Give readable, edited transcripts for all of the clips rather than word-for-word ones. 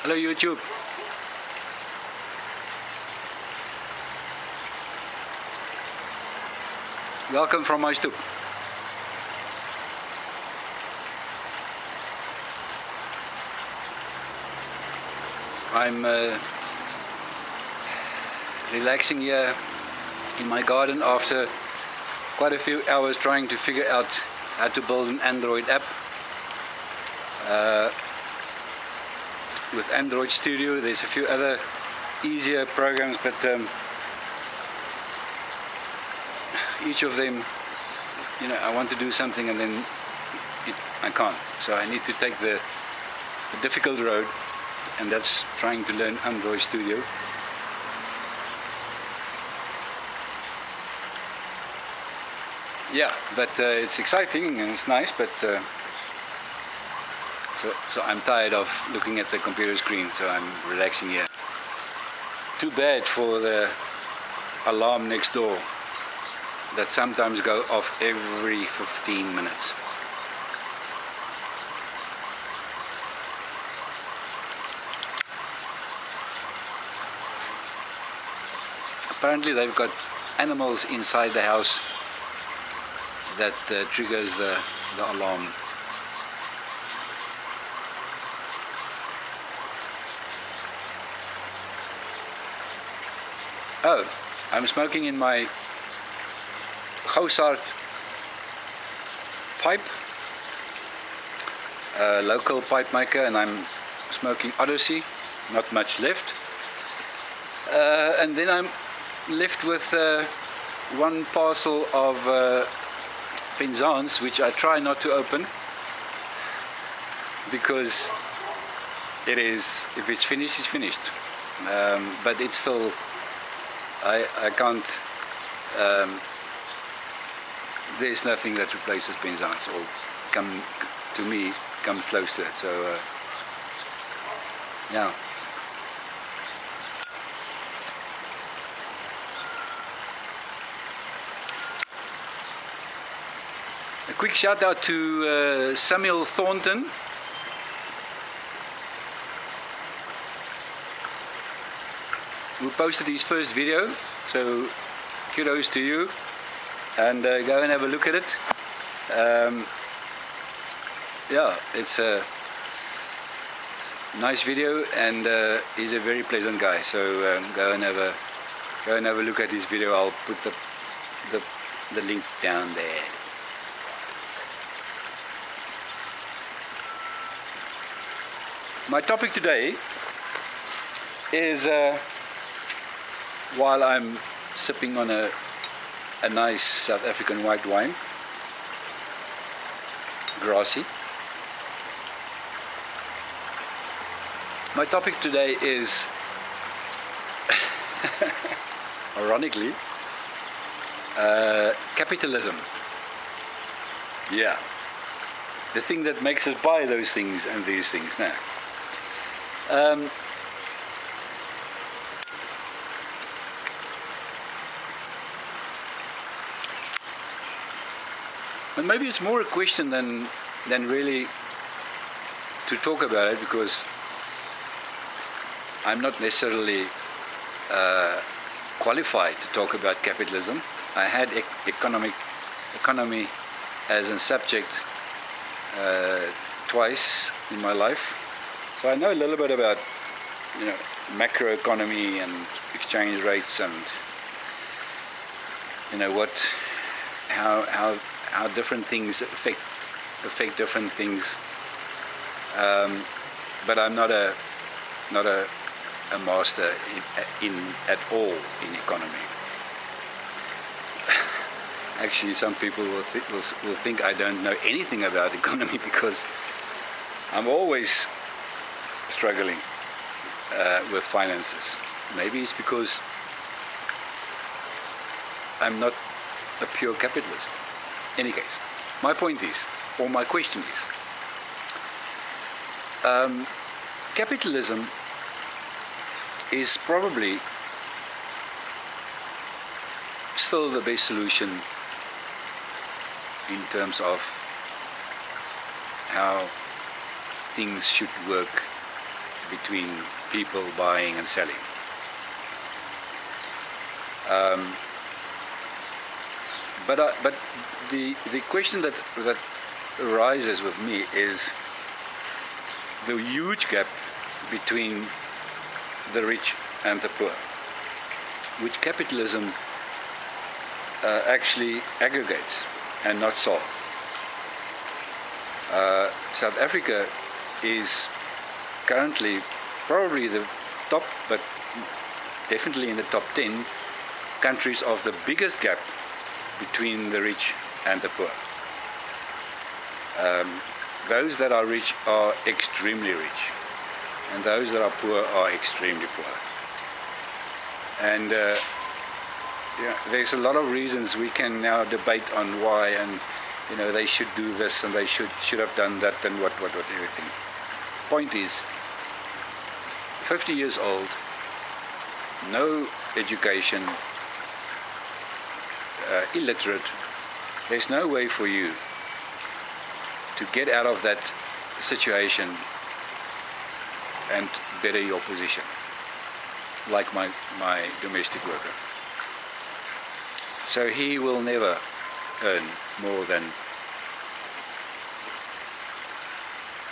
Hello YouTube. Welcome from my stoep. I'm relaxing here in my garden after quite a few hours trying to figure out how to build an Android app. With Android Studio there's a few other easier programs, but each of them, you know, I want to do something and then I can't. So I need to take the difficult road, and that's trying to learn Android Studio. Yeah, but it's exciting and it's nice, but so I'm tired of looking at the computer screen, so I'm relaxing here. Too bad for the alarm next door that sometimes go off every 15 minutes. Apparently they've got animals inside the house that triggers the alarm. Oh, I'm smoking in my Gousaard pipe, a local pipe maker, and I'm smoking Odyssey, not much left. And then I'm left with one parcel of Penzance, which I try not to open, because it is, if it's finished, it's finished. But it's still, I can't, there's nothing that replaces Penzance, or to me comes close to it. So yeah. A quick shout out to Samuel Thornton, who posted his first video, so kudos to you, and go and have a look at it. Yeah, it's a nice video, and he's a very pleasant guy, so go and have a look at his video. I'll put the link down there. My topic today is, while I'm sipping on a nice South African white wine, grassy. My topic today is, ironically, capitalism. Yeah, the thing that makes us buy those things and these things now. And maybe it's more a question than really to talk about it, because I'm not necessarily qualified to talk about capitalism. I had economy as a subject twice in my life. So I know a little bit about, you know, macroeconomy and exchange rates, and you know how different things affect different things. But I'm not a master at all in economy. Actually, some people will think I don't know anything about economy, because I'm always struggling with finances. Maybe it's because I'm not a pure capitalist. In any case, my point is, or my question is, capitalism is probably still the best solution in terms of how things should work between people buying and selling. But the question that arises with me is the huge gap between the rich and the poor, which capitalism actually aggregates and not solves. South Africa is currently probably the top, but definitely in the top 10 countries of the biggest gap between the rich and the poor. Those that are rich are extremely rich, and those that are poor are extremely poor. And yeah, there's a lot of reasons we can now debate on why, and they should do this and they should have done that, and what everything. Point is, 50 years old, no education, illiterate. There's no way for you to get out of that situation and better your position, like my domestic worker. So he will never earn more than,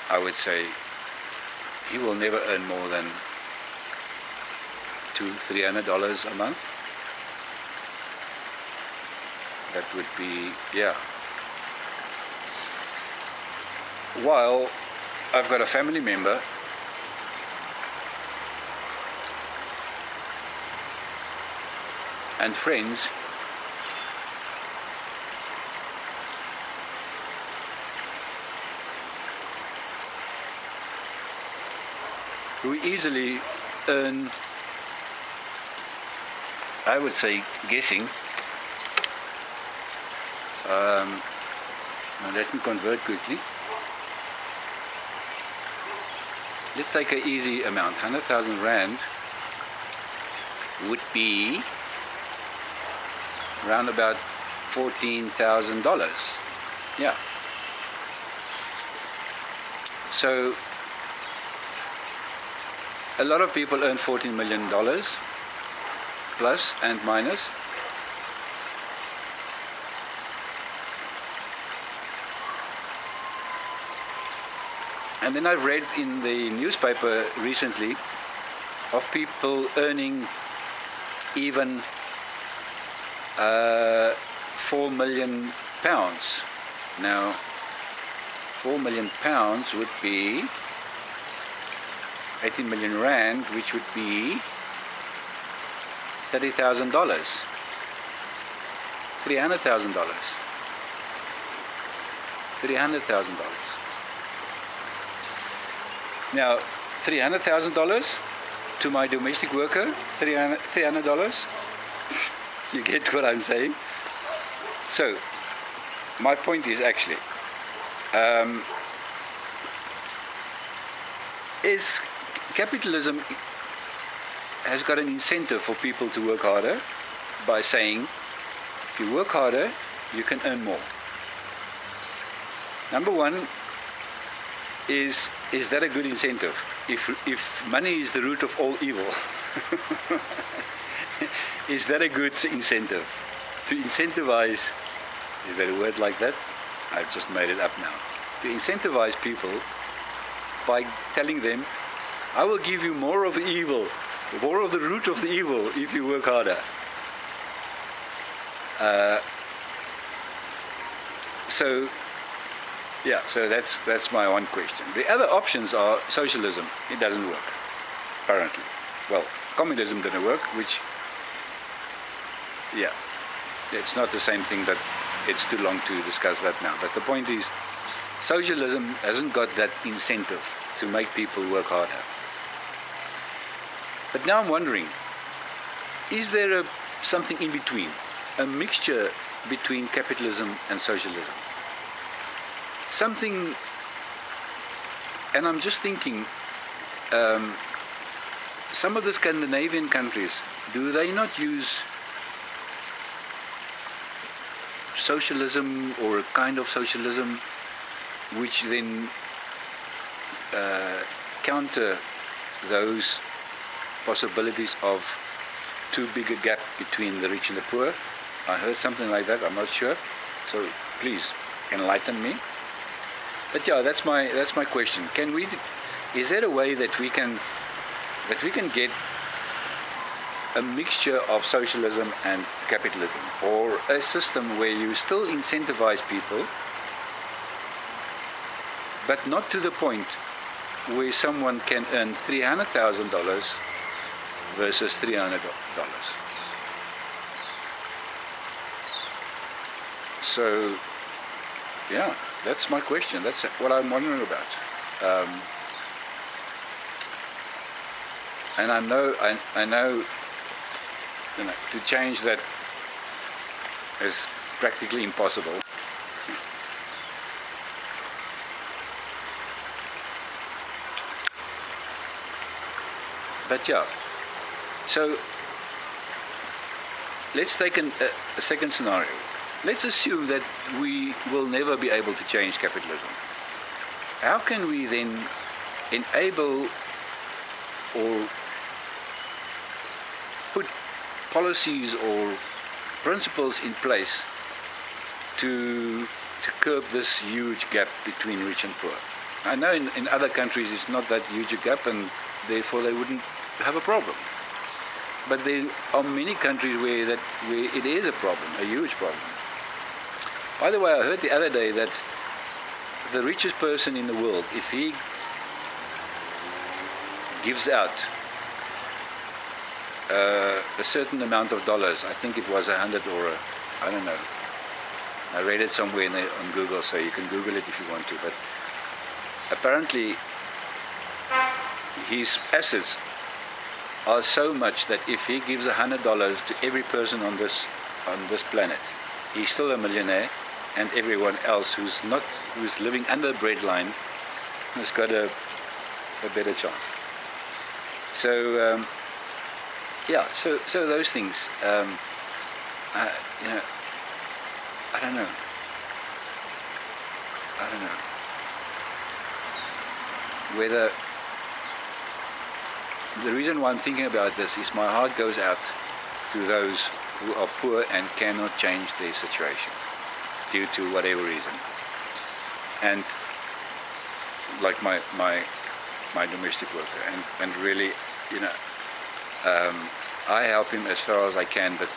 I would say, he will never earn more than $200-300 a month. That would be, yeah. While I've got a family member and friends who easily earn, I would say, guessing. Now let me convert quickly. Let's take an easy amount. 100,000 Rand would be around about $14,000. Yeah. So a lot of people earn $14 million, plus and minus. And then I've read in the newspaper recently of people earning even £4 million. Now, £4 million would be 18 million Rand, which would be $30,000, $300,000, $300,000. Now, $300,000 to my domestic worker, $300. You get what I'm saying? So, my point is actually, is capitalism has got an incentive for people to work harder by saying, if you work harder, you can earn more. Number one, is that a good incentive? If money is the root of all evil, is that a good incentive? To incentivize, is there a word like that? I've just made it up now. To incentivize people by telling them, I will give you more of the evil, more of the root of the evil if you work harder. So that's my one question. The other options are socialism. It doesn't work, apparently. Well, communism didn't work, which, yeah, it's not the same thing, but it's too long to discuss that now. But the point is, socialism hasn't got that incentive to make people work harder. But now I'm wondering, is there something in between, a mixture between capitalism and socialism? Something, and I'm just thinking, some of the Scandinavian countries, do they not use socialism or a kind of socialism which then counter those possibilities of too big a gap between the rich and the poor. I heard something like that, I'm not sure. So please enlighten me. But yeah, that's my question. Is there a way that we can get a mixture of socialism and capitalism, or a system where you still incentivize people, but not to the point where someone can earn $300,000 versus $300. So, yeah, that's my question. That's what I'm wondering about. And I know, to change that is practically impossible. But yeah, so let's take a second scenario. Let's assume that we will never be able to change capitalism. How can we then enable or put policies or principles in place to curb this huge gap between rich and poor? I know in other countries it's not that huge a gap, and therefore they wouldn't have a problem. But there are many countries where it is a problem, a huge problem. By the way, I heard the other day that the richest person in the world, if he gives out a certain amount of dollars, I think it was 100 or I don't know. I read it somewhere on Google, so you can Google it if you want to. But apparently, his assets are so much that if he gives $100 to every person on this planet, he's still a millionaire, and everyone else who's living under the breadline has got a better chance. So yeah, so those things. I don't know. Whether the reason why I'm thinking about this is my heart goes out to those who are poor and cannot change their situation due to whatever reason. And like my domestic worker, and really, I help him as far as I can, but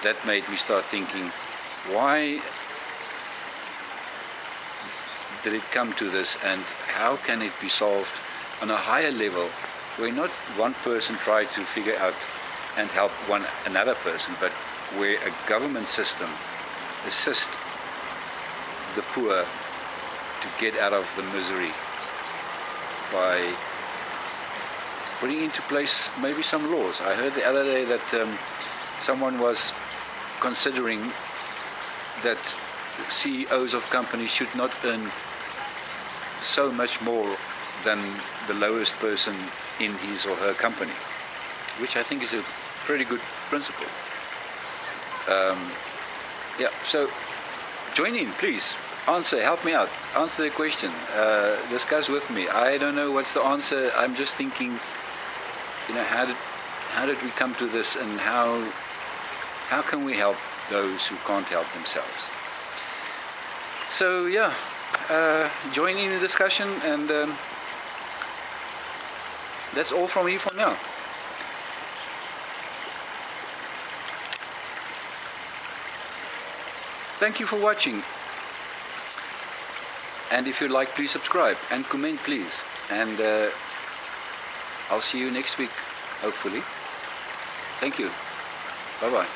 that made me start thinking, why did it come to this, and how can it be solved on a higher level, where not one person tried to figure out and help another person, but where a government system assists the poor to get out of the misery by putting into place maybe some laws. I heard the other day that someone was considering that CEOs of companies should not earn so much more than the lowest person in his or her company, which I think is a pretty good principle. Yeah, so join in, please. Answer, help me out. Answer the question. Discuss with me. I don't know what's the answer. I'm just thinking, how did we come to this, and how can we help those who can't help themselves? So yeah, join in the discussion, and that's all from me for now. Thank you for watching, and if you like, please subscribe and comment, please, and I'll see you next week, hopefully. Thank you. Bye bye.